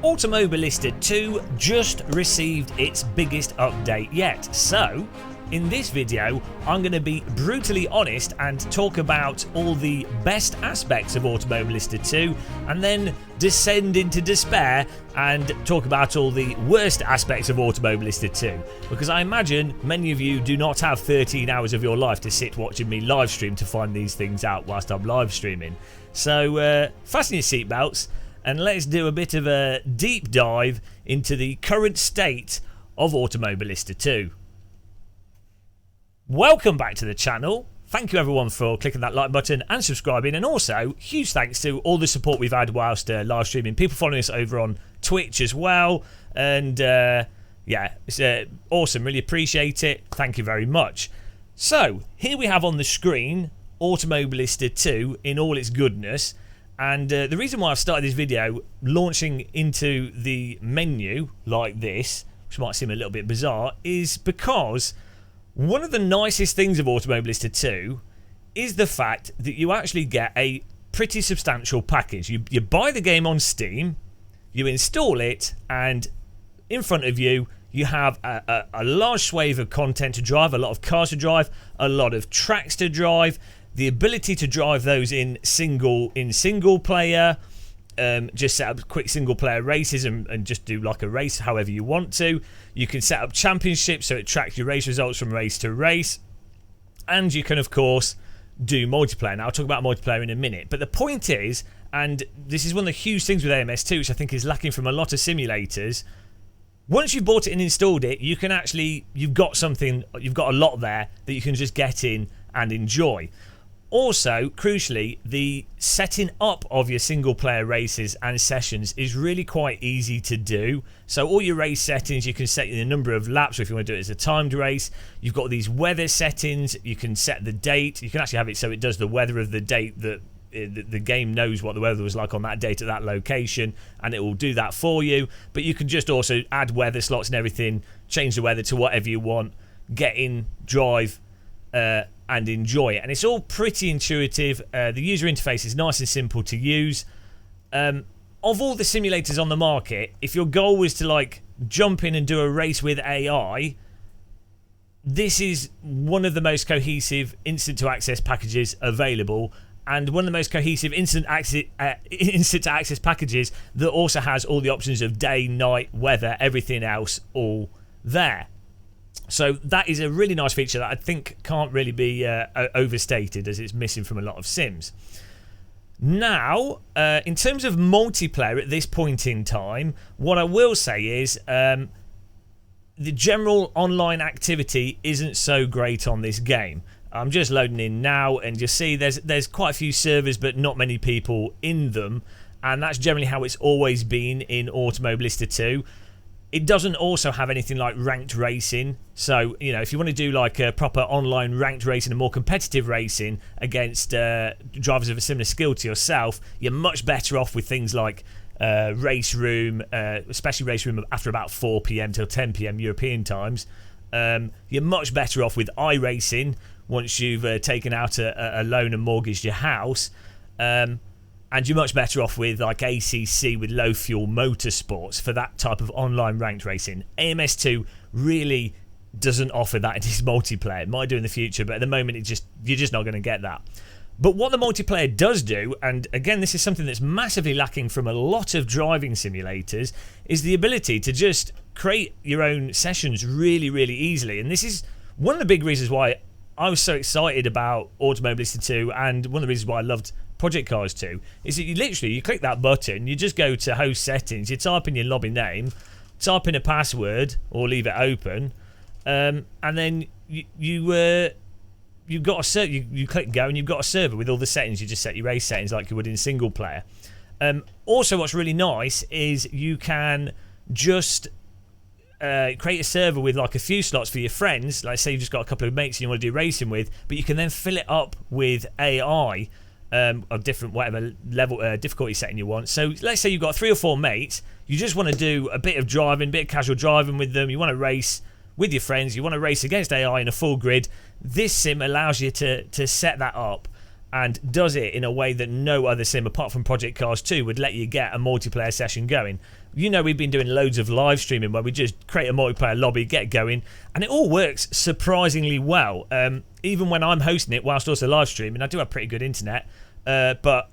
Automobilista 2 just received its biggest update yet, so in this video I'm going to be brutally honest and talk about all the best aspects of Automobilista 2 and then descend into despair and talk about all the worst aspects of Automobilista 2, because I imagine many of you do not have 13 hours of your life to sit watching me live stream to find these things out whilst I'm live streaming. So fasten your seatbelts and let's do a bit of a deep dive into the current state of Automobilista 2. Welcome back to the channel. Thank you everyone for clicking that like button and subscribing, and also huge thanks to all the support we've had whilst live streaming. People following us over on Twitch as well, and yeah, it's awesome. Really appreciate it. Thank you very much. So here we have on the screen Automobilista 2 in all its goodness. And the reason why I've started this video launching into the menu like this, which might seem a little bit bizarre, is because one of the nicest things of Automobilista 2 is the fact that you actually get a pretty substantial package. You buy the game on Steam, you install it, and in front of you, you have a large swathe of content to drive, a lot of cars to drive, a lot of tracks to drive, the ability to drive those in single player, just set up quick single player races and just do like a race however you want to. You can set up championships so it tracks your race results from race to race, and you can of course do multiplayer. Now I'll talk about multiplayer in a minute, but the point is, and this is one of the huge things with AMS2 which I think is lacking from a lot of simulators, once you've bought it and installed it, you can actually, you've got a lot there that you can just get in and enjoy. Also, crucially, the setting up of your single player races and sessions is really quite easy to do. So all your race settings, you can set the number of laps, or if you want to do it as a timed race. You've got these weather settings, you can set the date. You can actually have it so it does the weather of the date that the game knows what the weather was like on that date at that location, and it will do that for you. But you can just also add weather slots and everything, change the weather to whatever you want, get in, drive, and enjoy it. And it's all pretty intuitive. The user interface is nice and simple to use. Of all the simulators on the market, if your goal was to like jump in and do a race with AI, this is one of the most cohesive instant to access packages available, and one of the most cohesive instant to access packages that also has all the options of day, night, weather, everything else all there. So that is a really nice feature that I think can't really be overstated, as it's missing from a lot of sims. Now, in terms of multiplayer at this point in time, what I will say is the general online activity isn't so great on this game. I'm just loading in now, and you see there's quite a few servers but not many people in them, and that's generally how it's always been in Automobilista 2. It doesn't also have anything like ranked racing, so you know, if you want to do like a proper online ranked racing and more competitive racing against drivers of a similar skill to yourself, you're much better off with things like race room, especially race room after about 4 PM till 10 PM European times. You're much better off with iRacing once you've taken out a loan and mortgaged your house. And you're much better off with like ACC with low fuel motorsports for that type of online ranked racing. AMS2 really doesn't offer that in its multiplayer. It might do in the future, but at the moment you're just not going to get that. But what the multiplayer does do, and again this is something that's massively lacking from a lot of driving simulators, is the ability to just create your own sessions really, really easily. And this is one of the big reasons why I was so excited about Automobilista 2, and one of the reasons why I loved Project Cars 2, is that you click that button, you just go to host settings, you type in your lobby name, type in a password or leave it open, and then you click go and you've got a server with all the settings. You just set your race settings like you would in single player. Also, what's really nice is you can just create a server with like a few slots for your friends. Like say you've just got a couple of mates you want to do racing with, but you can then fill it up with AI of different whatever level difficulty setting you want. So let's say you've got 3 or 4 mates, you just want to do a bit of driving, bit of casual driving with them, you want to race with your friends, you want to race against AI in a full grid. This sim allows you to set that up, and does it in a way that no other sim apart from Project Cars 2 would let you get a multiplayer session going. You know, we've been doing loads of live streaming where we just create a multiplayer lobby, get going, and it all works surprisingly well. Even when I'm hosting it whilst also live streaming, I do have pretty good internet, but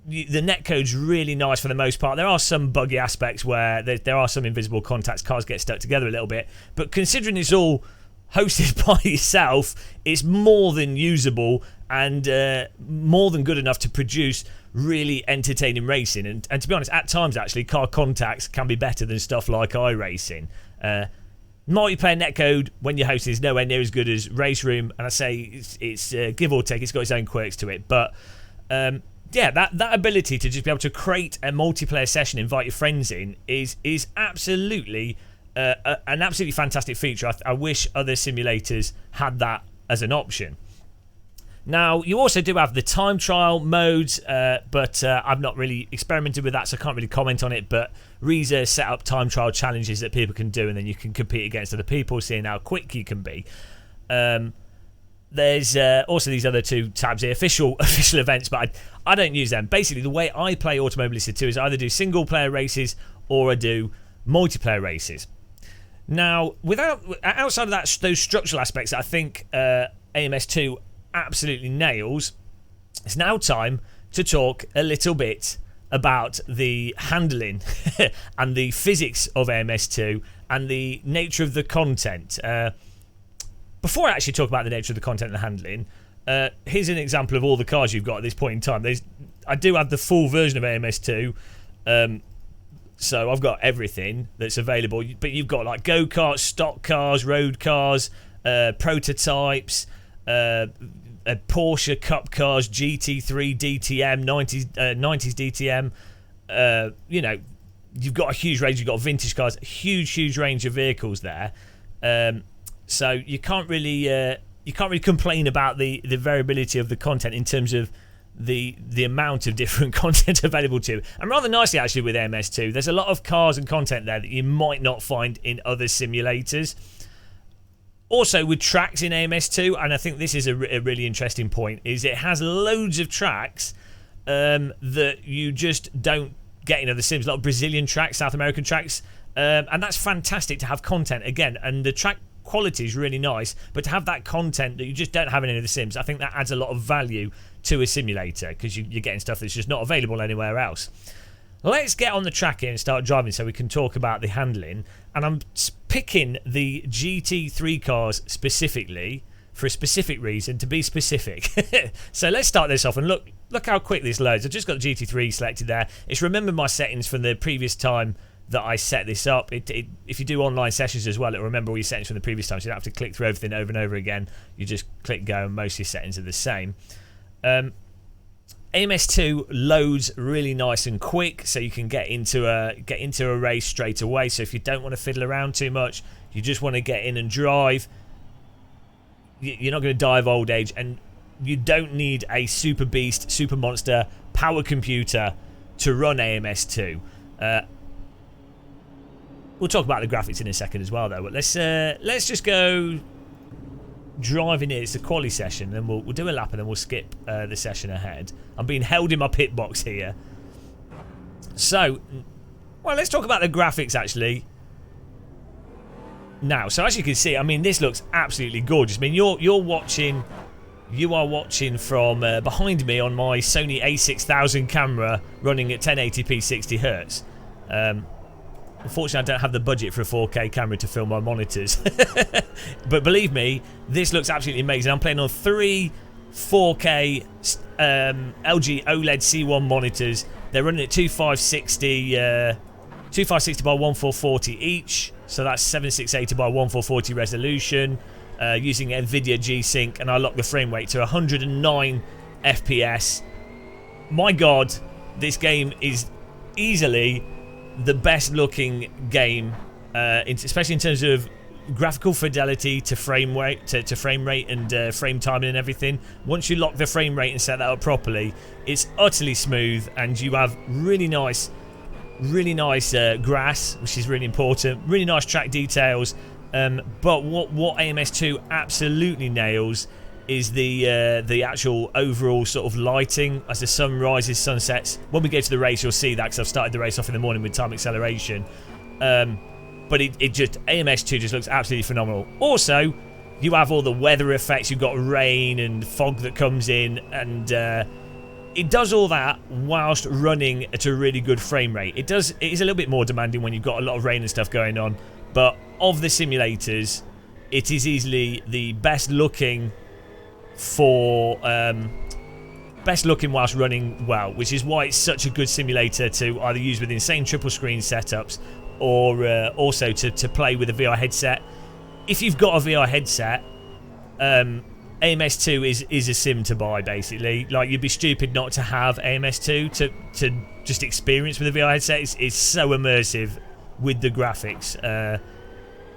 the netcode's really nice for the most part. There are some buggy aspects where there are some invisible contacts, cars get stuck together a little bit, but considering it's all hosted by yourself, it's more than usable and more than good enough to produce really entertaining racing. And to be honest, at times actually car contacts can be better than stuff like iRacing. Multiplayer netcode when you're hosting is nowhere near as good as Race Room, and I say it's give or take, it's got its own quirks to it, but yeah, that ability to just be able to create a multiplayer session, invite your friends in, is absolutely an absolutely fantastic feature. I wish other simulators had that as an option. Now, you also do have the time trial modes, but I've not really experimented with that, so I can't really comment on it. But Reza set up time trial challenges that people can do, and then you can compete against other people, seeing how quick you can be. There's also these other two tabs here, official events, but I don't use them. Basically, the way I play Automobilista 2 is I either do single-player races or I do multiplayer races. Now, outside of those structural aspects that I think AMS2 absolutely nails, it's now time to talk a little bit about the handling and the physics of AMS2 and the nature of the content. Before I actually talk about the nature of the content and the handling, here's an example of all the cars you've got at this point in time. I do have the full version of AMS2, so I've got everything that's available, but you've got like go-karts, stock cars, road cars, prototypes, Porsche Cup cars, GT3, DTM, 90s DTM. You know, you've got a huge range. You've got vintage cars, huge range of vehicles there. So you can't really complain about the variability of the content in terms of the amount of different content available to you. And rather nicely actually with MS2, there's a lot of cars and content there that you might not find in other simulators. Also with tracks in AMS2, and I think this is a really interesting point, is it has loads of tracks that you just don't get in other sims. A lot of Brazilian tracks, South American tracks, and that's fantastic to have content again. And the track quality is really nice, but to have that content that you just don't have in any of the sims, I think that adds a lot of value to a simulator because you're getting stuff that's just not available anywhere else. Let's get on the track here and start driving so we can talk about the handling. And I'm picking the GT3 cars specifically for a specific reason, to be specific. So let's start this off and look how quick this loads. I've just got the GT3 selected there. It's remembered my settings from the previous time that I set this up. If you do online sessions as well, it'll remember all your settings from the previous time, so you don't have to click through everything over and over again. You just click go and most of your settings are the same. AMS2 loads really nice and quick, so you can get into a race straight away. So if you don't want to fiddle around too much, you just want to get in and drive, you're not going to die of old age, and you don't need a super beast, super monster power computer to run AMS2. We'll talk about the graphics in a second as well, though. But let's just go driving here. It's a quali session, and we'll do a lap, and then we'll skip the session ahead. I'm being held in my pit box here. So, well, let's talk about the graphics actually. Now, so as you can see, I mean, this looks absolutely gorgeous. I mean, you are watching from behind me on my Sony a6000 camera running at 1080p 60 Hz. Unfortunately, I don't have the budget for a 4K camera to film my monitors. But believe me, this looks absolutely amazing. I'm playing on 3 4K LG OLED C1 monitors. They're running at 2560 by 1440 each. So that's 7680 by 1440 resolution. Using NVIDIA G-Sync, and I lock the frame rate to 109 FPS. My God, this game is easily the best looking game, especially in terms of graphical fidelity to frame rate, to frame rate and frame timing and everything. Once you lock the frame rate and set that up properly, it's utterly smooth, and you have really nice grass, which is really important, really nice track details. But what AMS2 absolutely nails is the actual overall sort of lighting as the sun rises, sunsets. When we go to the race, you'll see that because I've started the race off in the morning with time acceleration. But it just, AMS2 just looks absolutely phenomenal. Also, you have all the weather effects. You've got rain and fog that comes in, and it does all that whilst running at a really good frame rate. It is a little bit more demanding when you've got a lot of rain and stuff going on, but of the simulators, it is easily the best looking whilst running well, which is why it's such a good simulator to either use with insane triple screen setups or also to play with a VR headset. If you've got a VR headset, AMS2 is a sim to buy, basically. Like, you'd be stupid not to have AMS2 to just experience with a VR headset. It's so immersive with the graphics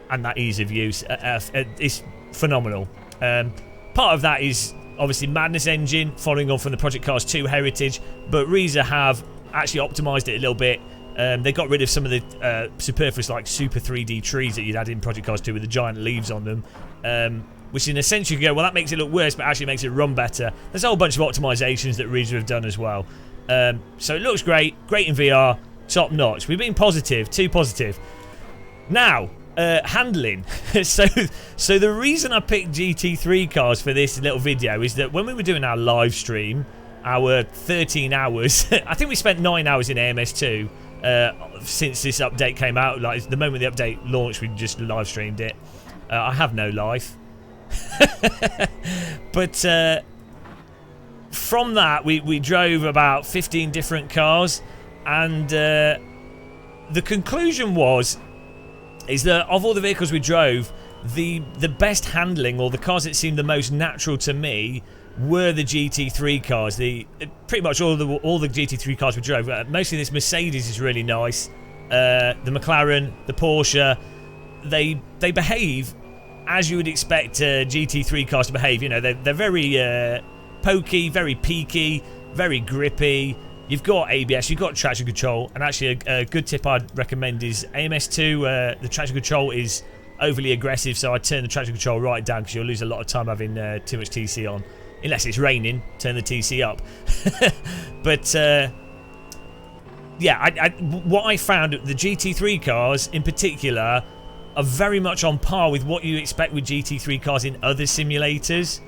and that ease of use. It's phenomenal. Part of that is obviously Madness Engine, following on from the Project Cars 2 heritage, but Reza have actually optimised it a little bit. They got rid of some of the superfluous, like, super 3D trees that you'd had in Project Cars 2 with the giant leaves on them, which in a sense you could go, well, that makes it look worse, but actually makes it run better. There's a whole bunch of optimisations that Reza have done as well. So it looks great in VR, top notch. We've been positive, too positive. Now, handling. so the reason I picked GT3 cars for this little video is that when we were doing our live stream, our 13 hours, I think we spent 9 hours in AMS2 since this update came out. Like, the moment the update launched, we just live streamed it. I have no life. But from that, we drove about 15 different cars, and the conclusion is that of all the vehicles we drove, the best handling, or the cars that seemed the most natural to me, were the GT3 cars. Pretty much all the GT3 cars we drove. Mostly this Mercedes is really nice. The McLaren, the Porsche, they behave as you would expect GT3 cars to behave. You know, they're very pokey, very peaky, very grippy. You've got ABS, you've got traction control, and actually a good tip I'd recommend is AMS2. The traction control is overly aggressive, so I'd turn the traction control right down because you'll lose a lot of time having too much TC on. Unless it's raining, turn the TC up. But yeah, what I found, the GT3 cars in particular are very much on par with what you expect with GT3 cars in other simulators.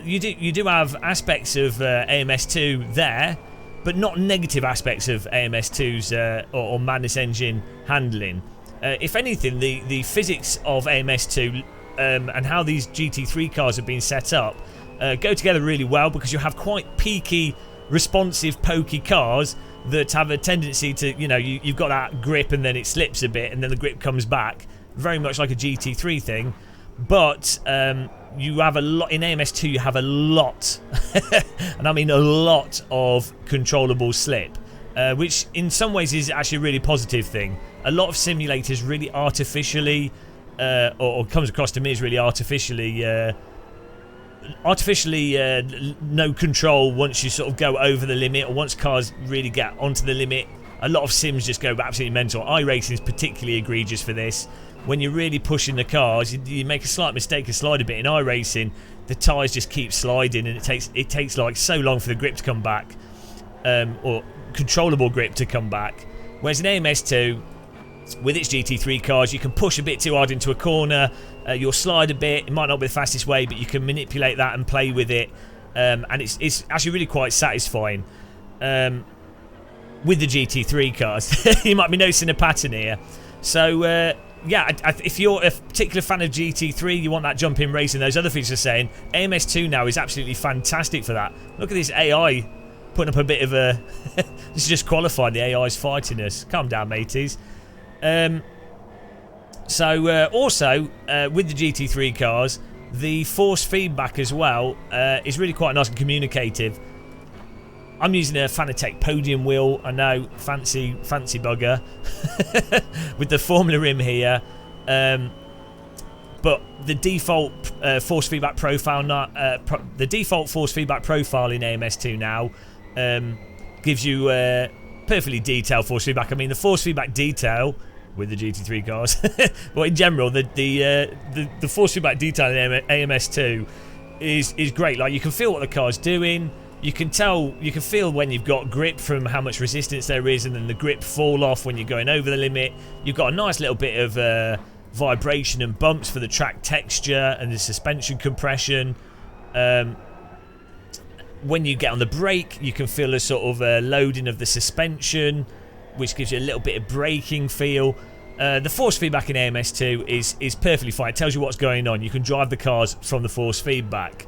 You do have aspects of AMS2 there, but not negative aspects of AMS2's or Madness Engine handling. If anything, the physics of AMS2 and how these GT3 cars have been set up go together really well, because you have quite peaky, responsive, pokey cars that have a tendency to, you know, you've got that grip and then it slips a bit and then the grip comes back, very much like a GT3 thing. But you have a lot in AMS2. You have a lot, and I mean a lot, of controllable slip, which in some ways is actually a really positive thing. A lot of simulators really artificially, or comes across to me as really artificially no control once you sort of go over the limit, or once cars really get onto the limit. A lot of sims just go absolutely mental. iRacing is particularly egregious for this. When you're really pushing the cars, you make a slight mistake and slide a bit. In iRacing, the tyres just keep sliding, and it takes like so long for the grip to come back, or controllable grip to come back. Whereas in AMS2, with its GT3 cars, you can push a bit too hard into a corner, you'll slide a bit. It might not be the fastest way, but you can manipulate that and play with it, and it's actually really quite satisfying. With the GT3 cars, you might be noticing a pattern here. So yeah, if you're a particular fan of GT3, you want that jump-in racing, those other features are saying, AMS2 now is absolutely fantastic for that. Look at this AI putting up a bit of a... This is just qualifying, the AI's fighting us. Calm down, mateys. Also, with the GT3 cars, the force feedback as well is really quite nice and communicative. I'm using a Fanatec podium wheel, I know, fancy bugger, with the Formula rim here, but the default force feedback profile, the default force feedback profile in AMS2 now gives you perfectly detailed force feedback. I mean, the force feedback detail with the GT3 cars, but in general, the force feedback detail in AMS2 is great. Like, you can feel what the car's doing. You can feel when you've got grip from how much resistance there is, and then the grip fall off when you're going over the limit. You've got a nice little bit of vibration and bumps for the track texture and the suspension compression. When you get on the brake, you can feel a sort of loading of the suspension, which gives you a little bit of braking feel. The force feedback in AMS2 is perfectly fine. It tells you what's going on. You can drive the cars from the force feedback.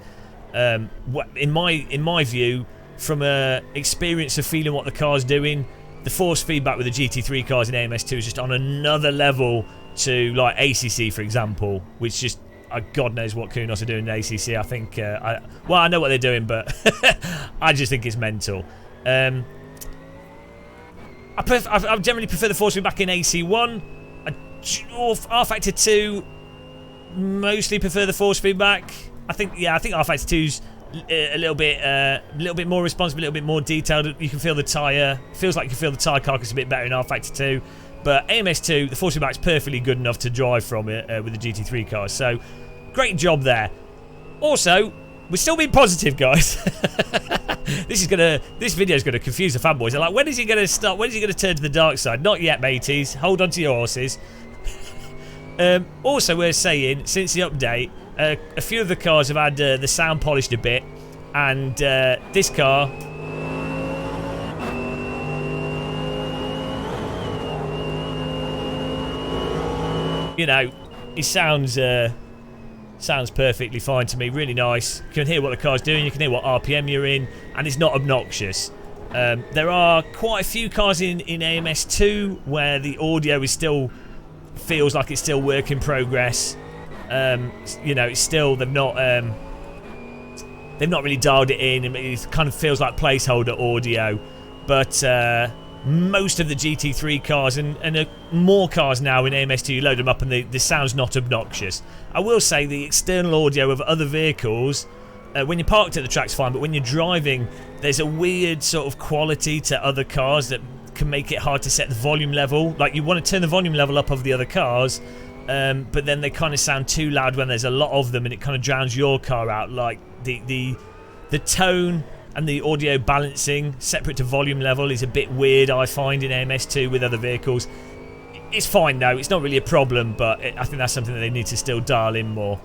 In my view, from experience of feeling what the car's doing, the force feedback with the GT3 cars in AMS2 is just on another level to like ACC, for example, which just God knows what Kunos are doing in ACC. I think I know what they're doing, but I just think it's mental. I generally prefer the force feedback in AC1. R Factor 2 mostly prefer the force feedback. I think R Factor 2's a little bit more responsive, a little bit more detailed. You can feel the tyre. Feels like you can feel the tyre carcass a bit better in R Factor 2. But AMS2, the force feedback is perfectly good enough to drive from it with the GT3 cars. So, great job there. Also, we're still being positive, guys. This video is gonna confuse the fanboys. They're like, when is he gonna stop? When is he gonna turn to the dark side? Not yet, mateys. Hold on to your horses. Also, we're saying since the update, a few of the cars have had the sound polished a bit, and this car. You know, it sounds perfectly fine to me. Really nice. You can hear what the car's doing. You can hear what RPM you're in, and it's not obnoxious. There are quite a few cars in AMS2 where the audio is still feels like it's still work in progress. You know, it's still they've not really dialed it in. It kind of feels like placeholder audio, but. Most of the GT3 cars and more cars now in AMS2, you load them up and the sound's not obnoxious. I will say the external audio of other vehicles, when you're parked at the track's fine, but when you're driving, there's a weird sort of quality to other cars that can make it hard to set the volume level. Like, you want to turn the volume level up of the other cars, but then they kind of sound too loud when there's a lot of them, and it kind of drowns your car out. Like, the tone and the audio balancing separate to volume level is a bit weird, I find, in AMS2 with other vehicles. It's fine though, it's not really a problem, but I think that's something that they need to still dial in more.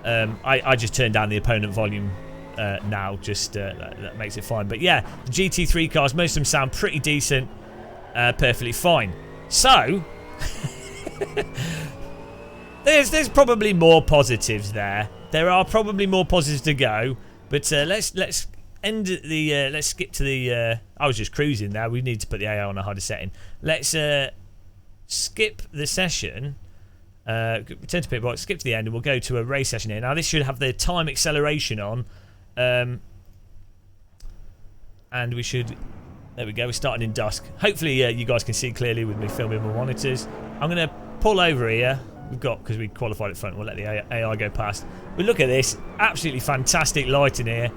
I just turned down the opponent volume now, just that makes it fine. But yeah, the GT3 cars, most of them sound pretty decent, perfectly fine. So, there's probably more positives there. There are probably more positives to go, but let's end the let's skip to the I was just cruising there. We need to put the AI on a harder setting. Let's skip the session, return to pit box, skip to the end, and we'll go to a race session here. Now this should have the time acceleration on, and we should, there we go, we're starting in dusk. Hopefully you guys can see clearly with me filming my monitors. I'm going to pull over here. We've got, because we qualified at front, we'll let the AI go past. But look at this, absolutely fantastic lighting here.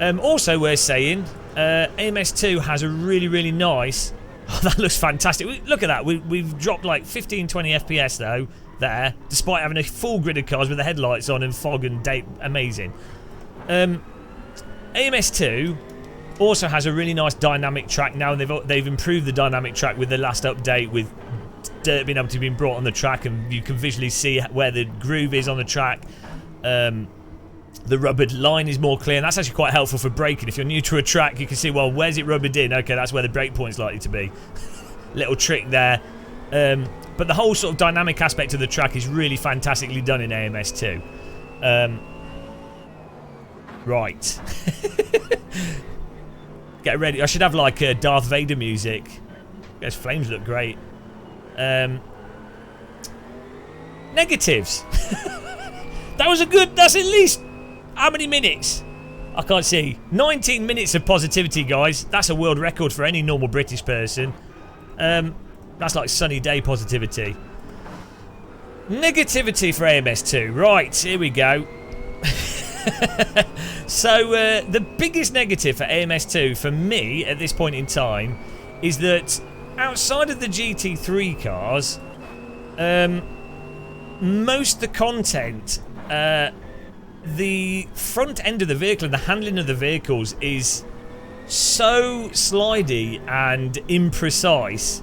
Also, we're saying AMS2 has a really nice. Oh, that looks fantastic. Look at that. We've dropped like 15-20 FPS though there, despite having a full grid of cars with the headlights on and fog and date. Amazing. AMS2 also has a really nice dynamic track now, and they've improved the dynamic track with the last update, with dirt being able to be brought on the track, and you can visually see where the groove is on the track. The rubbered line is more clear, and that's actually quite helpful for braking. If you're new to a track, you can see, well, where's it rubbered in? Okay, that's where the brake point's likely to be. Little trick there. But the whole sort of dynamic aspect of the track is really fantastically done in AMS2. Right. Get ready. I should have like Darth Vader music. Those flames look great. Negatives. That's at least, how many minutes? I can't see. 19 minutes of positivity, guys. That's a world record for any normal British person. That's like sunny day positivity. Negativity for AMS2. Right, here we go. So, the biggest negative for AMS2 for me at this point in time is that outside of the GT3 cars, most of the content the front end of the vehicle and the handling of the vehicles is so slidey and imprecise.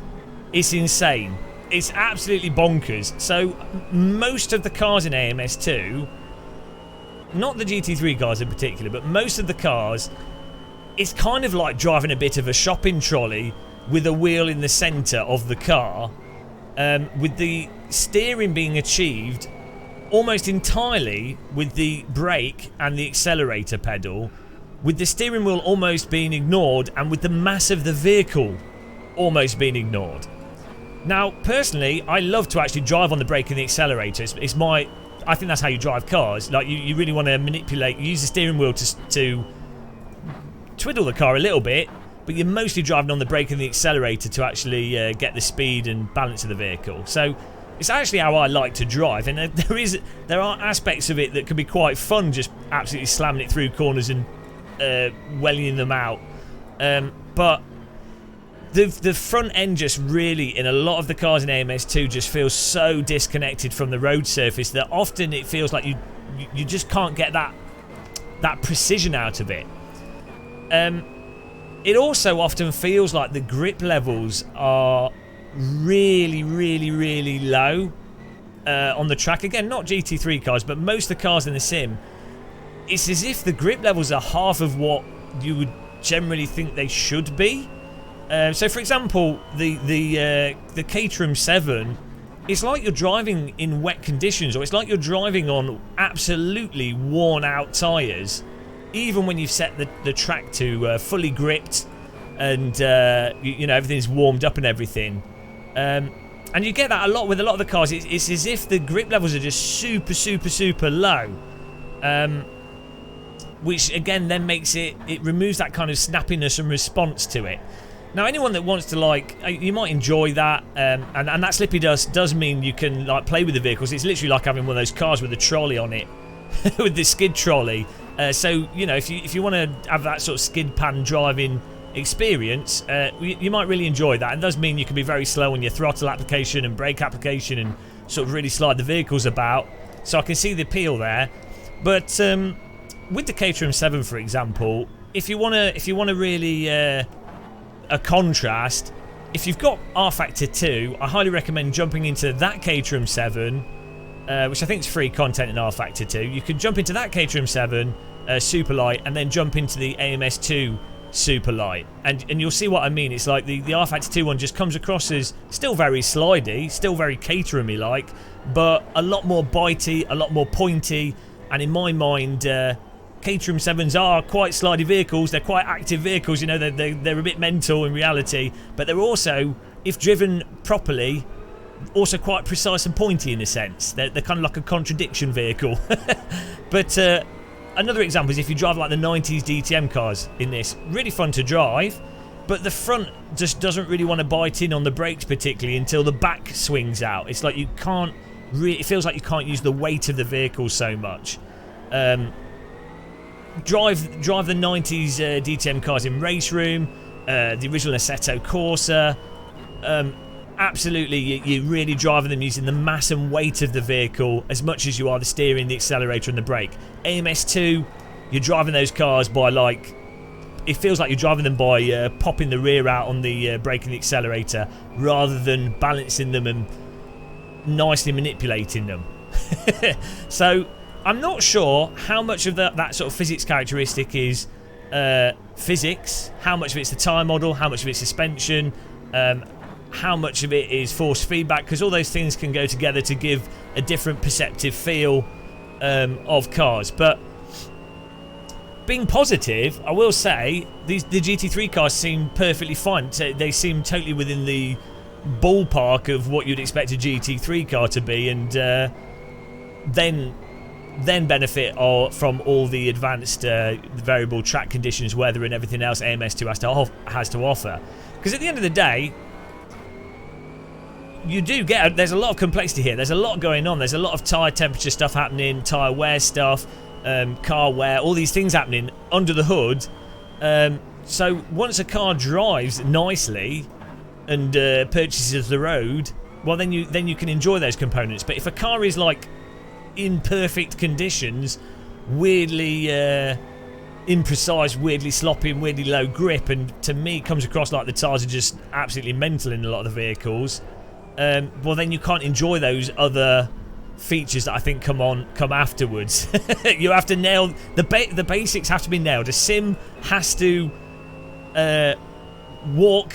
It's insane. It's absolutely bonkers. So most of the cars in AMS2, not the GT3 cars in particular, but most of the cars, it's kind of like driving a bit of a shopping trolley with a wheel in the centre of the car, with the steering being achieved almost entirely with the brake and the accelerator pedal, with the steering wheel almost being ignored and with the mass of the vehicle almost being ignored. Now, personally, I love to actually drive on the brake and the accelerator. It's my... I think that's how you drive cars. Like, you really want to manipulate, use the steering wheel to twiddle the car a little bit, but you're mostly driving on the brake and the accelerator to actually get the speed and balance of the vehicle. So it's actually how I like to drive, and there are aspects of it that can be quite fun, just absolutely slamming it through corners and wellying them out. But the front end just really, in a lot of the cars in AMS2, just feels so disconnected from the road surface that often it feels like you just can't get that precision out of it. It also often feels like the grip levels are really, really, really low on the track. Again, not GT3 cars, but most of the cars in the sim, it's as if the grip levels are half of what you would generally think they should be. So, for example, the Caterham 7, it's like you're driving in wet conditions, or it's like you're driving on absolutely worn-out tyres, even when you've set the track to fully gripped and you know, everything's warmed up and everything. And you get that a lot with a lot of the cars. It's as if the grip levels are just super, super, super low, which again then makes it removes that kind of snappiness and response to it. Now, anyone that wants to, like, you might enjoy that, and that slippy dust does mean you can, like, play with the vehicles. It's literally like having one of those cars with a trolley on it, with the skid trolley. So, you know, if you want to have that sort of skid pan driving experience, you might really enjoy that. It does mean you can be very slow on your throttle application and brake application and sort of really slide the vehicles about. So I can see the appeal there. But with the Caterham 7, for example, if you want to really a contrast, if you've got R Factor 2, I highly recommend jumping into that Caterham 7, which I think is free content in R Factor 2. You can jump into that Caterham 7 Super Light and then jump into the AMS2 Super Light, and you'll see what I mean. It's like the R Factor 2 one just comes across as still very slidey, still very Caterham-y like, but a lot more bitey, a lot more pointy, and in my mind, Caterham 7s are quite slidey vehicles. They're quite active vehicles, you know, they're a bit mental in reality, but they're also, if driven properly, also quite precise and pointy in a sense. They're kind of like a contradiction vehicle. But another example is if you drive like the 90s DTM cars in this, really fun to drive, but the front just doesn't really want to bite in on the brakes particularly until the back swings out. It's like you can't really, it feels like you can't use the weight of the vehicle so much. Drive the 90s DTM cars in Race Room, the original Assetto Corsa. Absolutely, you're really driving them using the mass and weight of the vehicle as much as you are the steering, the accelerator and the brake. AMS2, you're driving those cars by, like, it feels like you're driving them by popping the rear out on the brake and the accelerator rather than balancing them and nicely manipulating them. So I'm not sure how much of that sort of physics characteristic is physics, how much of it's the tyre model, how much of it's suspension, how much of it is force feedback, because all those things can go together to give a different perceptive feel of cars. But being positive, I will say the GT3 cars seem perfectly fine. They seem totally within the ballpark of what you'd expect a GT3 car to be, and then benefit from all the advanced variable track conditions, weather and everything else AMS2 has to offer. Because at the end of the day, you do get, there's a lot of complexity here. There's a lot going on. There's a lot of tyre temperature stuff happening, tyre wear stuff, car wear, all these things happening under the hood. So once a car drives nicely and purchases the road, well then you can enjoy those components. But if a car is like in perfect conditions, weirdly imprecise, weirdly sloppy, and weirdly low grip, and to me it comes across like the tyres are just absolutely mental in a lot of the vehicles. Well, then you can't enjoy those other features that I think come afterwards. You have to nail the basics. Have to be nailed. A sim has to walk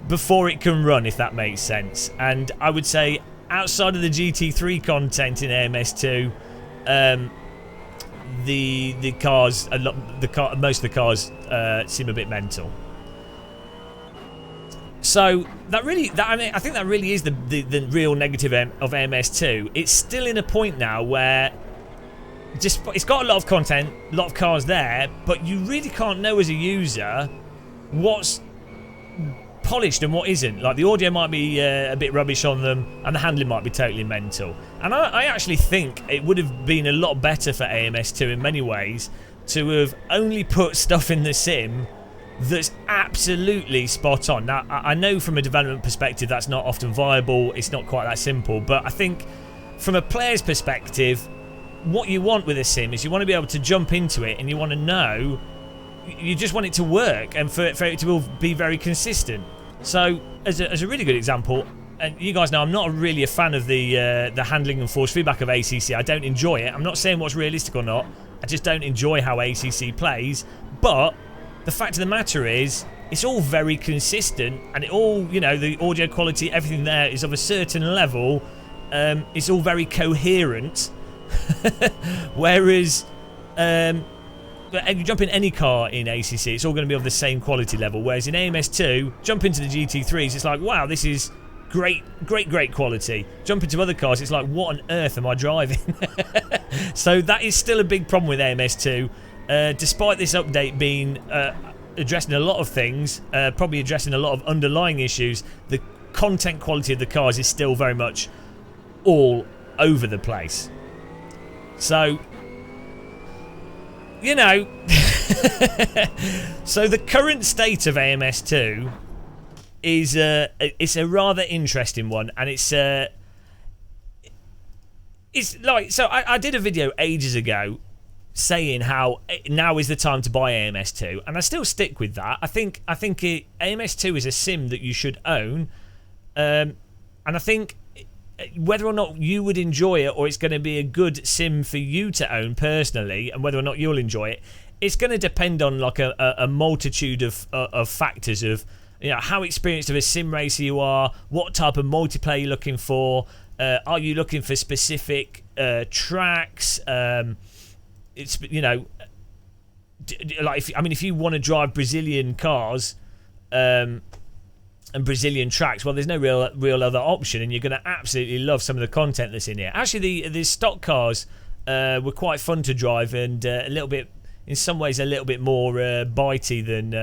before it can run, if that makes sense. And I would say outside of the GT3 content in AMS2, the cars, most of the cars seem a bit mental. So I think that really is the real negative of AMS2. It's still in a point now where it's got a lot of content, a lot of cars there, but you really can't know as a user what's polished and what isn't. Like, the audio might be a bit rubbish on them, and the handling might be totally mental. And I actually think it would have been a lot better for AMS2 in many ways to have only put stuff in the sim that's absolutely spot on. Now, I know from a development perspective that's not often viable, it's not quite that simple, but I think from a player's perspective, what you want with a sim is you want to be able to jump into it, and you want to know, you just want it to work, and for it to be very consistent. So as a really good example, and you guys know I'm not really a fan of the handling and force feedback of ACC. I don't enjoy it. I'm not saying what's realistic or not, I just don't enjoy how ACC plays. But the fact of the matter is, it's all very consistent, and it all, you know, the audio quality, everything there is of a certain level. It's all very coherent. Whereas, you jump in any car in ACC, it's all going to be of the same quality level. Whereas in AMS2, jump into the GT3s, it's like, wow, this is great quality. Jump into other cars, it's like, what on earth am I driving? So that is still a big problem with AMS2. Despite this update being addressing a lot of things, probably addressing a lot of underlying issues, the content quality of the cars is still very much all over the place. So, you know, so the current state of AMS2 is it's a rather interesting one, and it's like, so I did a video ages ago saying how now is the time to buy AMS2, and I still stick with that. I think AMS2 is a sim that you should own, and I think whether or not you would enjoy it, or it's going to be a good sim for you to own personally, and whether or not you'll enjoy it, it's going to depend on like a multitude of factors of, you know, how experienced of a sim racer you are, what type of multiplayer you're looking for, are you looking for specific tracks, it's, you know, like if you want to drive Brazilian cars and Brazilian tracks, well, there's no real other option, and you're going to absolutely love some of the content that's in here. Actually, the stock cars were quite fun to drive, and a little bit, in some ways, a little bit more bitey than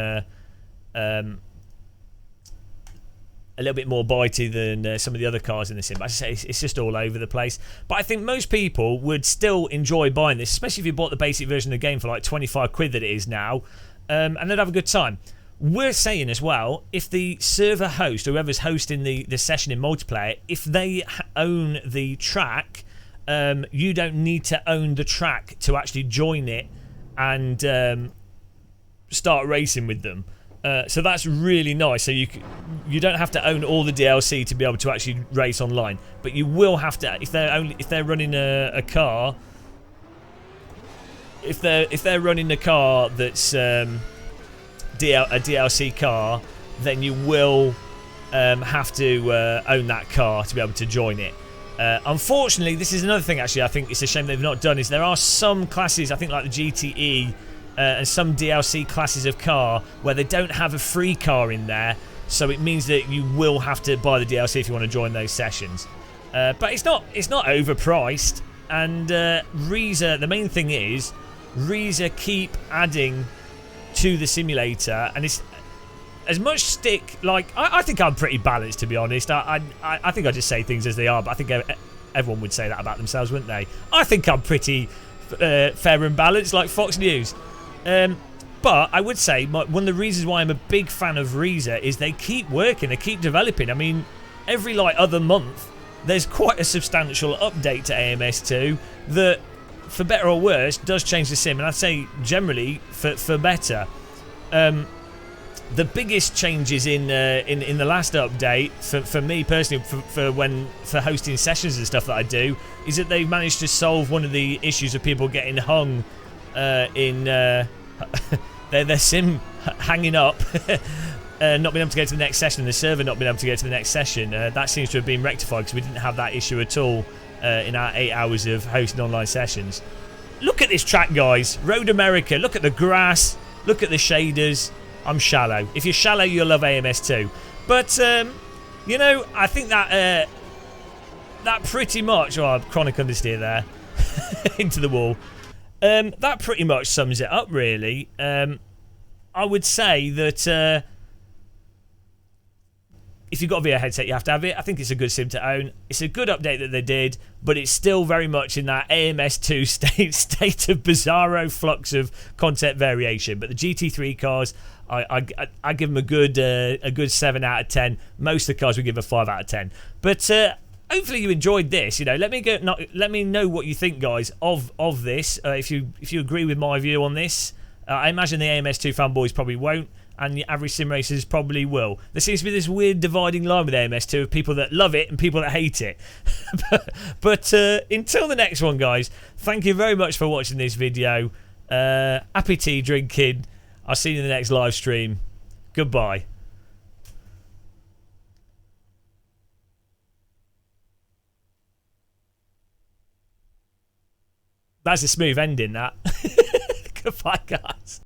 some of the other cars in the sim. But as I say, it's just all over the place. But I think most people would still enjoy buying this, especially if you bought the basic version of the game for like 25 quid that it is now, and they'd have a good time. We're saying as well, if the server host, whoever's hosting the session in multiplayer, if they own the track, you don't need to own the track to actually join it and start racing with them. So that's really nice. So you don't have to own all the DLC to be able to actually race online, but you will have to if they're running a car. If they're running a car that's a DLC car, then you will have to own that car to be able to join it. Unfortunately, this is another thing. Actually, I think it's a shame they've not done. Is there are some classes, I think like the GTE. And some DLC classes of car where they don't have a free car in there, so it means that you will have to buy the DLC if you want to join those sessions. But it's not overpriced, and Reza, the main thing is Reza keep adding to the simulator, and it's as much stick. Like I think I'm pretty balanced, to be honest. I think I just say things as they are, but I think everyone would say that about themselves, wouldn't they? I think I'm pretty fair and balanced, like Fox News. But I would say one of the reasons why I'm a big fan of Reza is they keep working, they keep developing. I mean, every like other month, there's quite a substantial update to AMS2 that for better or worse, does change the sim, and I'd say generally for better. The biggest changes in the last update for me personally, for hosting sessions and stuff that I do, is that they've managed to solve one of the issues of people getting hung in their sim hanging up, not being able to get to the next session, and the server not being able to get to the next session. That seems to have been rectified because we didn't have that issue at all in our 8 hours of hosting online sessions. Look at this track, guys. Road America. Look at the grass. Look at the shaders. I'm shallow. If you're shallow, you'll love AMS2. But, you know, I think that that pretty much... Oh, chronic understeer there. Into the wall. That pretty much sums it up, really. I would say that... if you've got a VR headset, you have to have it. I think it's a good sim to own. It's a good update that they did, but it's still very much in that AMS2 state of bizarro flux of content variation. But the GT3 cars, I give them a good 7 out of 10. Most of the cars we give a 5 out of 10. But hopefully you enjoyed this. You know, let me know what you think, guys, of this. If you agree with my view on this, I imagine the AMS2 fanboys probably won't. And the average sim racers probably will. There seems to be this weird dividing line with AMS2 of people that love it and people that hate it. but until the next one, guys, thank you very much for watching this video. Happy tea drinking. I'll see you in the next live stream. Goodbye. That's a smooth ending, that. Goodbye, guys.